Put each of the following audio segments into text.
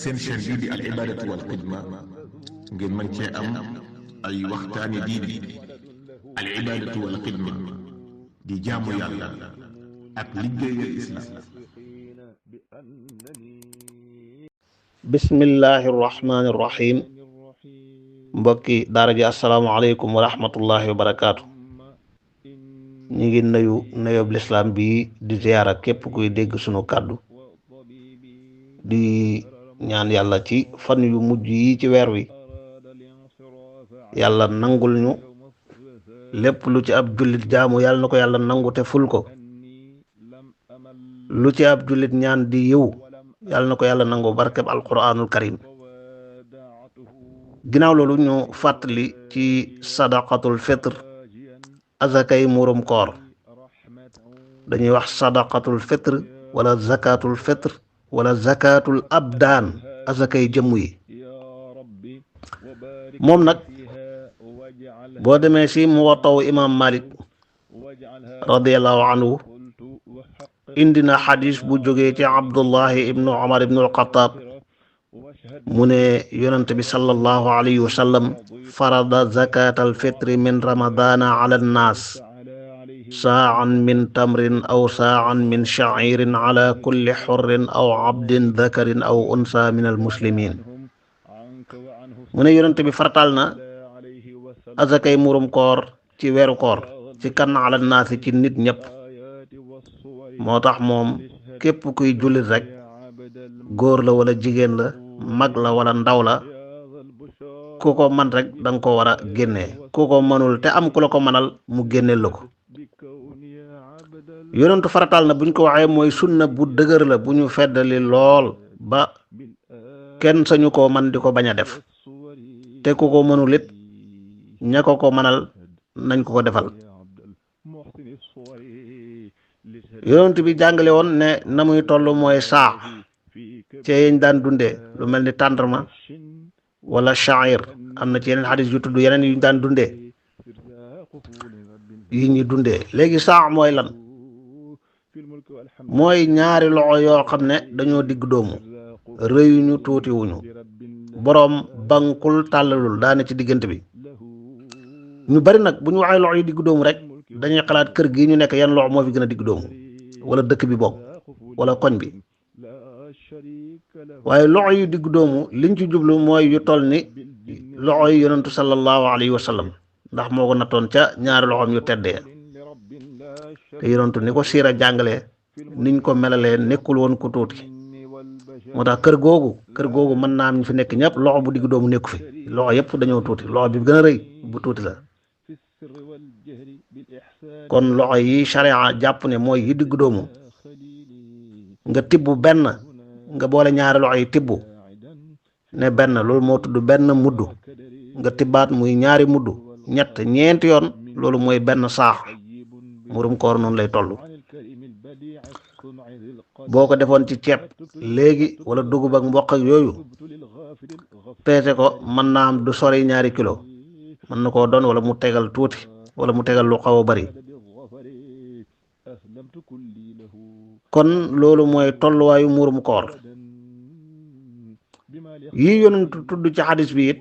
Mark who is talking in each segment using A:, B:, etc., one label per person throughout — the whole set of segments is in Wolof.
A: seen chaîne bii di al ibadatu wal xidma ngeen mën cee am ay waxtaani diine al ibadatu wal xidma di jaamu yàlla ak liggéeyal islam.
B: bismillahi rahmaani rahim. mbokki daara ji asalaamaaleykum wa rahmatullahi wa barakaatu. ñi ngi nuyu nuyoob lislaam bi di ziyaara képp kuy dégg sunu kàddu di ñaan yàlla ci fan yu mujj yi ci weer wi yàlla nangul ñu lépp lu ci ab jullit jaamu yàlla na ko yàlla nangu te ful ko, lu ci ab jullit ñaan di yiw yàlla na ko yàlla nangu barkeb alquranul karim. ginnaaw loolu ñu fàttali ci sadaqatul fitr, azakay murum koor. dañuy wax sadaqatul fitr wala zakatul fitr wala zakatul abdaan, azakay jëmm yi. moom nag boo demee ci muwattaw imam malik radiallahu anhu indi na xadis bu jógee ci abdullahi ibnu umar ibnu alxataab mu ne yonent bi sallallahu alayhi wa sallam farada zakat alfitri min ramadana ala annaas saa'an min tamrin aw saa'an min sha'irin ala kulli xurrin aw abdin dakarin aw unsa min almuslimin. mu ne yonent bi farataal na azakay murum koor ci weeru koor ci kan ala naasi ci nit ñëpp. moo tax moom képp kuy jullit rek, góor la wala jigéen la, mag la wala ndaw la, ku ko man rek danga ko war a génnee. ku ko mënul te am ku la ko mënal mu génneel la ko. yonentu farataal na buñ ko waxee mooy sunna bu dëgër la bu ñu feddali lool ba kenn sañu ko man di ko bañ a def, te ku ko mënul it ña ko ko mënal nañ ko ko defal. yonent bi jàngale woon ne na muy toll mooy saa ci yeñ daan dundee lu mel ni tàndarma wala sha'ir. am na ci yeneen xadis yu tudd yeneen yuñ daan dundee yi ñuy dundee. léegi saa mooy lan? mooy ñaari loxo yoo xam ne dañoo digg doomu, rëyuñu tuutiwuñu, boroom bankul tàllalul daane ci diggante bi. ñu bari nag bu ñu waxee loxo yu digg doomu rek dañuy xalaat kër gi ñu nekk yan loxo moo fi gën a digg doomu, wala dëkk bi bokk, wala koñ bi. waaye loxo yu digg doomu liñ ci jublu mooy yu toll ni loxo yi yonentu sallallahu alayhi wa sallam, ndax moo ko nattoon ca ñaari loxoom yu teddee. te yonentu ni ko siira jàngalee niñ ko melalee nekkul woon ku tuuti. moo tax kër googu mën naa am ñu fi nekk ñëpp loxo bu digg doomu nekku fi, loxo yëpp dañoo tuuti, loxo bi gën a rëy bu tuuti la. kon loxo yi sharia jàpp ne mooy yi digg doomu, nga tibb benn, nga boole ñaari loxo yi tibb ne benn, loolu moo tudd benn mudd. nga tibbaat muy ñaari mudd, ñett, ñeenti yoon, loolu mooy benn saax. murum koor noonu lay toll. boo ko defoon ci ceeb léegi wala dugub ak mboq ak yooyu, peese ko mën naa am du sori ñaari kilo, mën na koo doon wala mu tegal tuuti wala mu tegal lu xaw a bari. kon loolu mooy tolluwaayu muurum koor. yi yonentu tudd ci xadis bi it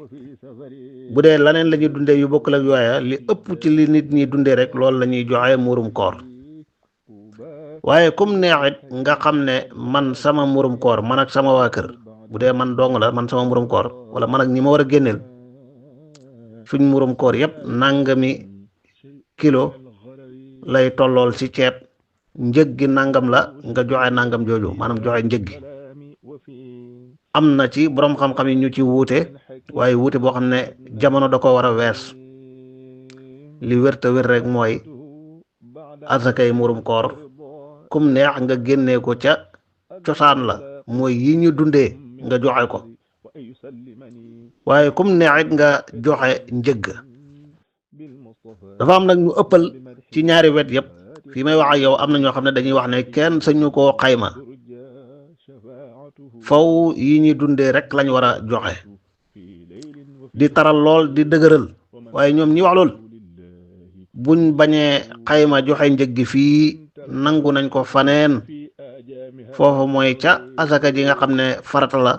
B: bu dee laneen la ñuy dundee yu bokkul ak yooya, li ëpp ci li nit ñi dundee rek loolu la ñuy joxe muurum koor. waaye comme neexit nga xam ne man sama muurum koor man ak sama waa kër, bu dee man dong la, man sama muurum koor wala man ak ñi ma war a génneel, suñ muurum koor yépp nangami kilo lay tollool ci ceeb, njëg gi nangam la, nga joxe nangam jooju, maanaam joxe njëg gi. am na ci boroom xam-xam yi ñu ci wuute, waaye wuute boo xam ne jamono da ko war a wees. li wér te wér rek mooy asakay murum koor kum neex nga génnee ko ca cosaan la, mooy yi ñu dundee nga joxe ko, waaye kum neexit nga joxe njëg. dafa am nag ñu ëppal ci ñaari wet yépp. fii may wax ak yow am na ñoo xam ne dañuy wax ne kenn sañu koo xayma, faw yi ñuy dundee rek lañ war a joxe, di taral lool di dëgëral. waaye ñoom ñi wax lool buñ bañee xayma joxe njëg gi fii, nangu nañ ko faneen. foofu mooy ca asaka ji nga xam ne farata la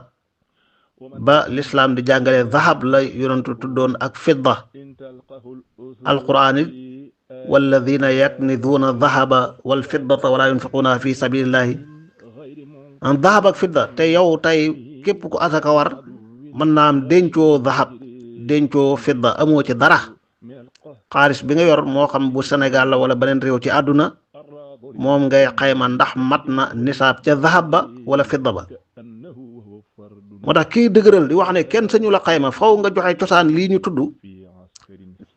B: ba lislaam di jàngale zahab la yonentu tuddoon ak fidda. alquran it walladina yakniduuna zahaba wal fiddata wala yunfiquuna fi sabilillahi an zahab ak fidda. te yow tey képp ku asaka war mën naa am dencoo zahab dencoo fidda amoo ci dara. xaalis bi nga yor moo xam bu Sénégal la wala beneen réew ci àdduna moom ngay xayma ndax mat na nisaab ca zahab ba wala fidda ba. moo tax kii dëgëral di wax ne kenn sañu la xayma faw nga joxe cosaan lii ñu tudd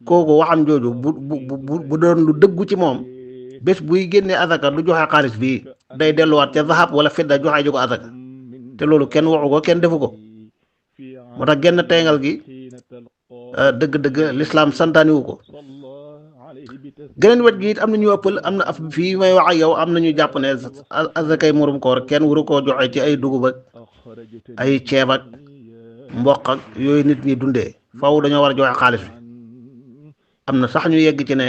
B: kooku waxam jooju bu doon lu dëggu ci moom bés buy génnee azaka du joxe xaalis bii day delluwaat ca zahab wala fidda joxe ju ko azaka te loolu kenn waxu ko kenn defu ko. moo tax genn teengal gi dëgg-dëgg lislaam santaaniwu ko. geneen wet gi it am na ñu ëppal am na af fii may wax ak yow am na ñu jàpp ne azakay murum koor kenn waru koo joxe ci ay dugub ak ay ceeb ak mboq ak yooyu nit ñi dundee faw dañoo war a joxe xaalis bi. am na sax ñu yegg ci ne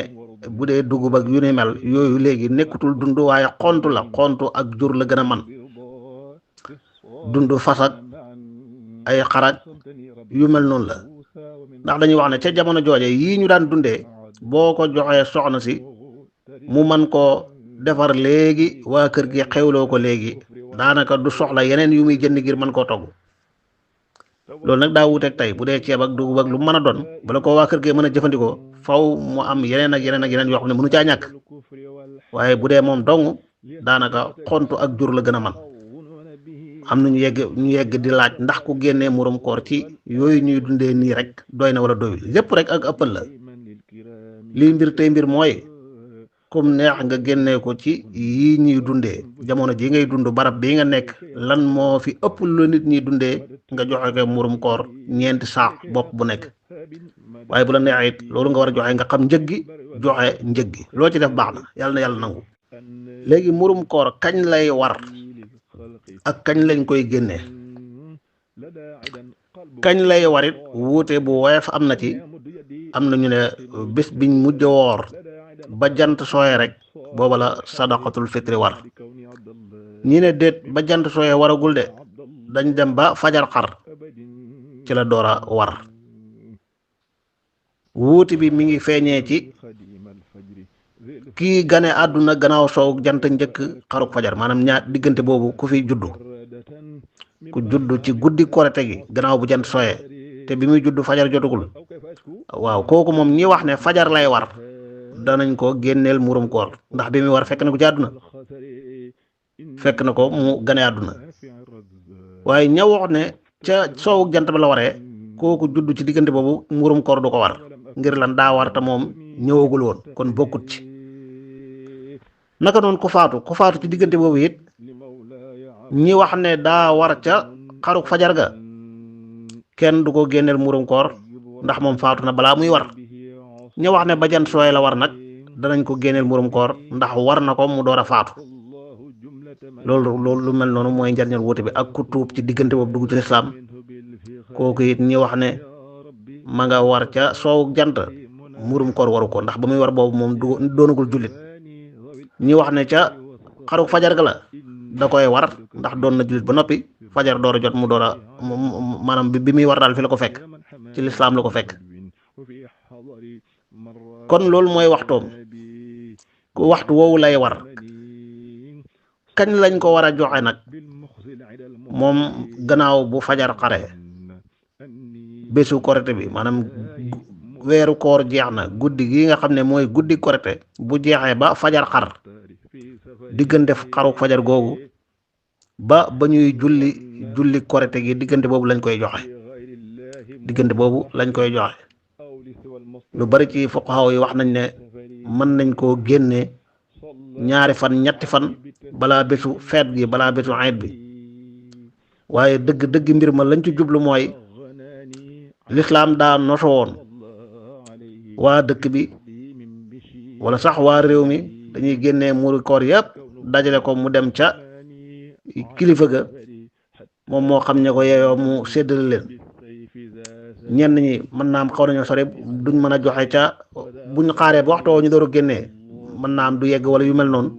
B: bu dee dugub ak yu ni mel yooyu léegi nekkutul dund waaye xontu la xontu ak jur la gën a man dund fas ak ay xarak yu mel noonu la. ndax dañuy wax ne ca jamono jooje yii ñu daan dundee boo ko joxee soxna si mu man koo defar léegi waa kër gi xewloo ko léegi daanaka du soxla yeneen yu muy jënd ngir mën koo togg. loolu nag daa wuuteeg tey bu dee ceeb ak dugub ak lu mën a doon bala ko waa kër gi mën a jëfandikoo faw mu am yeneen ak yeneen ak yeneen yoo xam ne mënu caa ñàkk waaye bu dee moom dong daanaka xontu ak jur la gën a man. am na ñu yegg di laaj ndax ku génnee murum koor ci yooyu ñuy dundee nii rek doy na wala doyul. lépp rek ak ëppal la. lii mbir tey mbir mooy comme neex nga génnee ko ci yii ñuy dundee jamono ji ngay dund barab bii nga nekk lan moo fi ëpp lu nit ñi dundee nga joxe ko murum koor ñeenti saax bopp bu nekk. waaye bu la neexee it loolu nga war a joxe nga xam njëg gi joxe njëg gi loo ci def baax na yàlla nangu. léegi murum koor kañ lay war ak kañ lañ koy génnee. kañ lay warit wuute bu woyof am na ci. am na ñu ne bés biñ mujj woor ba jant sooye rek booba la sadaqatul fitri war. ñi ne déet ba jant sooye waragul de dañ dem ba fajar xar ci la door a war. wuute bi mi ngi feeñee ci kii gane àdduna gannaaw soow jant njëkk xaruk fajar maanaam ñaar diggante boobu ku fi juddu ku juddu ci guddi korite gi gannaaw bu jant sooyee te bi muy juddu fajar jotugul waaw kooku moom ñi wax ne fajar lay war danañ ko génneel murum koor ndax bi muy war fekk na ko ci àdduna fekk na ko mu gane àdduna. waaye ña wax ne ca soowu jant ba la waree kooku juddu ci diggante boobu murum koor du ko war ngir lan daa war te moom ñëwagul woon kon bokkut ci. naka noonu ku faatu ci diggante boobu it ñi wax ne daa war ca xaruk fajar ga kenn du ko génneel murum koor ndax moom faatu na balaa muy war. ñi wax ne ba jant sooy la war nag danañ ko génneel murum koor ndax war na ko mu door a faatu. loolu lu mel noonu mooy njariñal wuute bi ak ku tuub ci diggante boobu dugg ci lislaam kooku it ñi wax ne ma nga war ca soowu jant murum koor waru ko ndax ba muy war boobu moom doonagul jullit. ñi wax ne ca xaruk fajar ga la da koy war ndax doon na jullit ba noppi fajar door a jot mu door a maanaam bi muy war daal fi la ko fekk ci lislaam la ko fekk. kon loolu mooy waxtoom ku waxtu woowu lay war. kañ lañ ko war a joxe nag moom gannaaw bu fajar xare bésu korite bi maanaam weeru koor jeex na guddi gi nga xam ne mooy guddi korite bu jeexee ba fajar xar diggante xaru fajar googu ba ñuy julli korite gi diggante boobu lañ koy joxe lu bari ci fuqaha yi wax nañ ne mën nañ koo génne ñaari fan ñetti fan balaa bésu feet gi balaa bésu ayit bi waaye dëgg mbir ma lañ ci jublu mooy lislaam daa noso woon waa dëkk bi wala sax waa réew mi dañuy génnee muuru koor yëpp dajale ko mu dem ca kilifa ga moom moo xam ne ko yeeyoo mu séddale leen. ñenn ñi mën naa am xaw nañoo sore duñ mën a joxe ca buñ xaaree ba waxtoo ñu door a génnee mën naa am du yegg wala yu mel noonu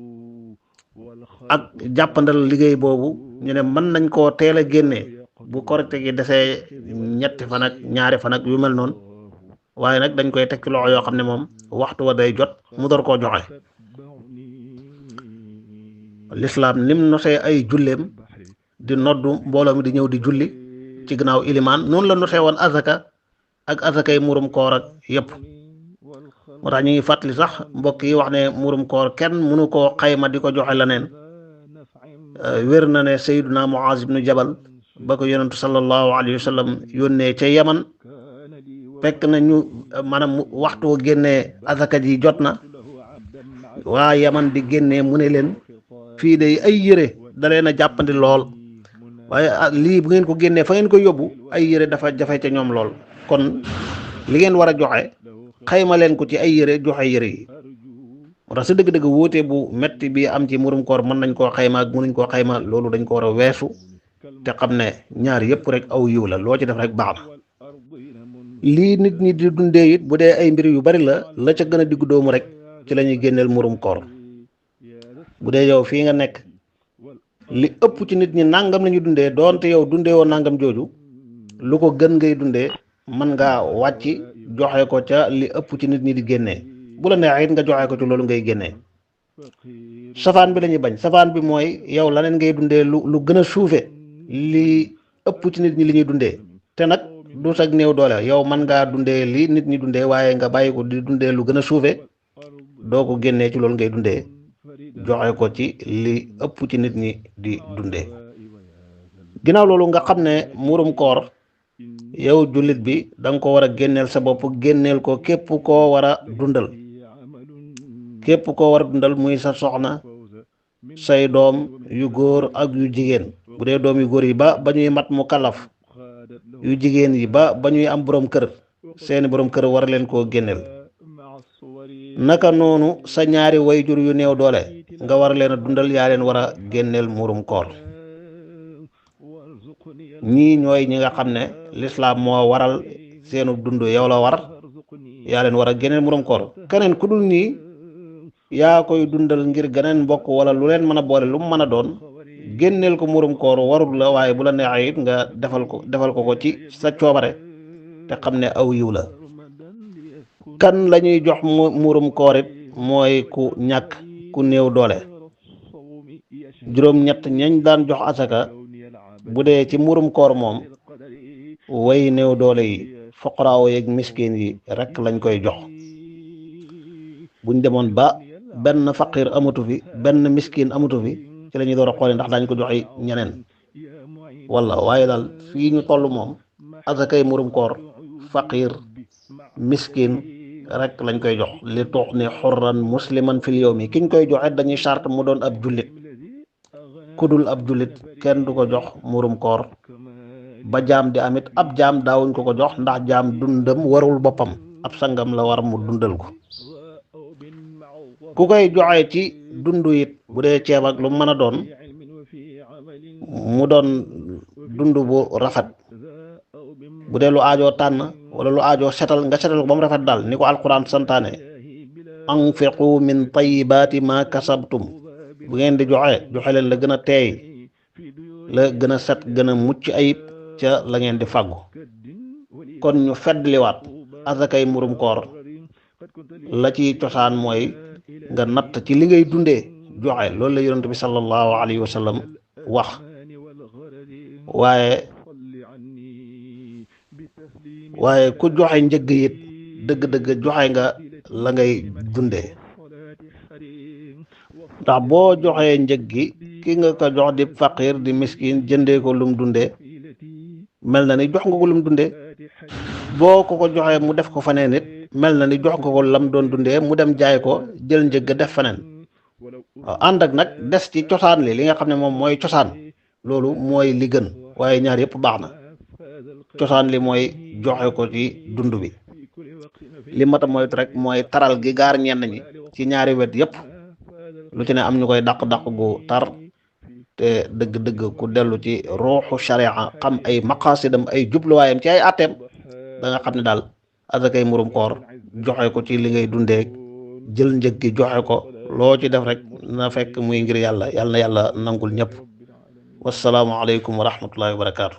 B: ak jàppandal liggéey boobu ñu ne mën nañ koo teel a génnee bu korite gi desee ñetti fan ak ñaari fan ak yu mel noonu waaye nag dañ koy teg ci loxo yoo xam ne moom waxtu wa day jot mu door koo joxe. lislaam nim nosee ay julleem di noddu mbooloo mi di ñëw di julli ci gannaaw ilimaan noonu la nosee woon azaka ak azakay murum koor ak yépp. moo tax ñu ngi fàttali sax mbokk yi wax ne murum koor kenn mënu koo xayma di ko joxe leneen. wér na ne Seydina Muaz ibnu Jabal ba ko yonentu sallallahu alayhi wa sallam yónnee ca Yaman fekk na ñu maanaam waxtu génnee azaka ji jot na waa Yaman di génnee mu ne leen fii de ay yére da leen a jàppandi lool waaye lii bu ngeen ko génnee fa ngeen ko yóbbu ay yére dafa jafe ca ñoom lool kon li ngeen war a joxe xayma leen ko ci ay yére joxe yére yi. moo tax sa dëgg-dëgg wóote bu metti bi am ci murum koor mën nañ koo xayma ak mënuñ koo xayma loolu dañ ko war a weesu te xam ne ñaar yëpp rek aw yiw la loo ci def rek baax na. lii nit ñi di dundee it bu dee ay mbir yu bari la ca gën a diggu doomu rek ci la ñuy génneel murum koor. bu dee yow fii nga nekk li ëpp ci nit ñi nangam la ñu dundee doonte yow dundee woon nangam jooju lu ko gën ngay dundee mën ngaa wàcc joxe ko ca li ëpp ci nit ñi di génnee. bu la neexee it nga joxe ko ci loolu ngay génnee. safaan bi la ñuy bañ safaan bi mooy yow laneen ngay dundee lu gën a suufe li ëpp ci nit ñi li ñuy dundee te nag du sag néew doole yow mën ngaa dundee li nit ñi dundee waaye nga bàyyi ko di dundee lu gën a suufe doo ko génnee ci loolu ngay dundee joxe ko ci li ëpp ci nit ñi di dundee. ginnaaw loolu nga xam ne murum koor yow jullit bi da nga ko war a génneel sa bopp génneel ko képp koo war a dundal. képp koo war a dundal muy sa soxna say doom yu góor ak yu jigéen bu dee doom yu góor yi ba ñuy mat mu kalaf yu jigéen yi ba ñuy am borom kër seeni borom kër war leen koo génneel. naka noonu sa ñaari wayjur yu néew doole nga war leen a dundal yaa leen war a génneel murum koor. ñii ñooy ñi nga xam ne lislaam moo waral seenu dund yow la war yaa leen war a génneel murum koor. keneen ku dul nii yaa koy dundal ngir geneen mbokk wala lu leen mën a boole lu mu mën a doon génneel ko murum koor warul la waaye bu la neexee it nga defal ko ci sa coobare te xam ne aw yiw la. kan la ñuy jox murum koor it mooy ku ñàkk ku néew doole. juróom-ñett ñañ daan jox asaka bu dee ci murum koor moom way néew doole yi foqaraaw yeeg miskin yi rek lañ koy jox. buñ demoon ba benn faqir amatu fi benn miskin amatu fi ci la ñuy door a xoole ndax daañu ko joxe ñeneen wala waaye daal fii ñu toll moom asakay murum koor faqir miskin rek lañ koy jox li toog ne xurran musliman fil yawmi kiñ koy joxe dañuy charte mu doon ab jullit ku dul ab jullit kenn du ko jox murum koor. ba jaam di amit ab jaam daawuñ ko jox ndax jaam dundam warul boppam ab sangam la war mu dundal ko. ku koy joxe ci dundu it bu dee ceeb ak lu mën a doon mu doon dund bu rafet bu dee lu aajoo tànn wala lu aajoo setal nga setal ko ba mu rafet daal ni ko alquran santaane anfiqu min tayibaati ma kasabtum bu ngeen di joxe leen la gën a teey la gën a set gën a mucc ayib ca la ngeen di fàggu. kon ñu feddliwaat asakay murum koor la ci cosaan mooy nga natt ci li ngay dundee joxe loolu la yonent bi sallallahu alayhi wa sallam wax. waaye ku joxe njëgg it dëgg-dëgg joxe nga la ngay dundee ndax boo joxee njëg gi ki nga ko jox di faqir di miskin jëndee ko lum dundee mel na ni jox nga ko lum dundee boo ko joxee mu def ko faneen it mel na ni jox nga ko lam doon dundee mu dem jaay ko jël njëgg def faneen. waaw ànd ak nag des ci cosaan li nga xam ne moom mooy cosaan loolu mooy li gën waaye ñaar yëpp baax na. cosaan li mooy joxe ko ci dund bi li mata moytu rek mooy taral gi gaar ñenn ñi ci ñaari wet yëpp lu ci ne am ñu koy dàq gu tar te dëgg-dëgg ku dellu ci ruuxu sharia xam ay maqasidam ay jubluwaayam ci ay atteem da nga xam ne daal asakay murum koor joxe ko ci li ngay dundee jël njëg gi joxe ko loo ci def rek na fekk muy ngir yàlla na yàlla nangul ñëpp. wassalaamu aleykum wa rahmatullahi wa barakaatu.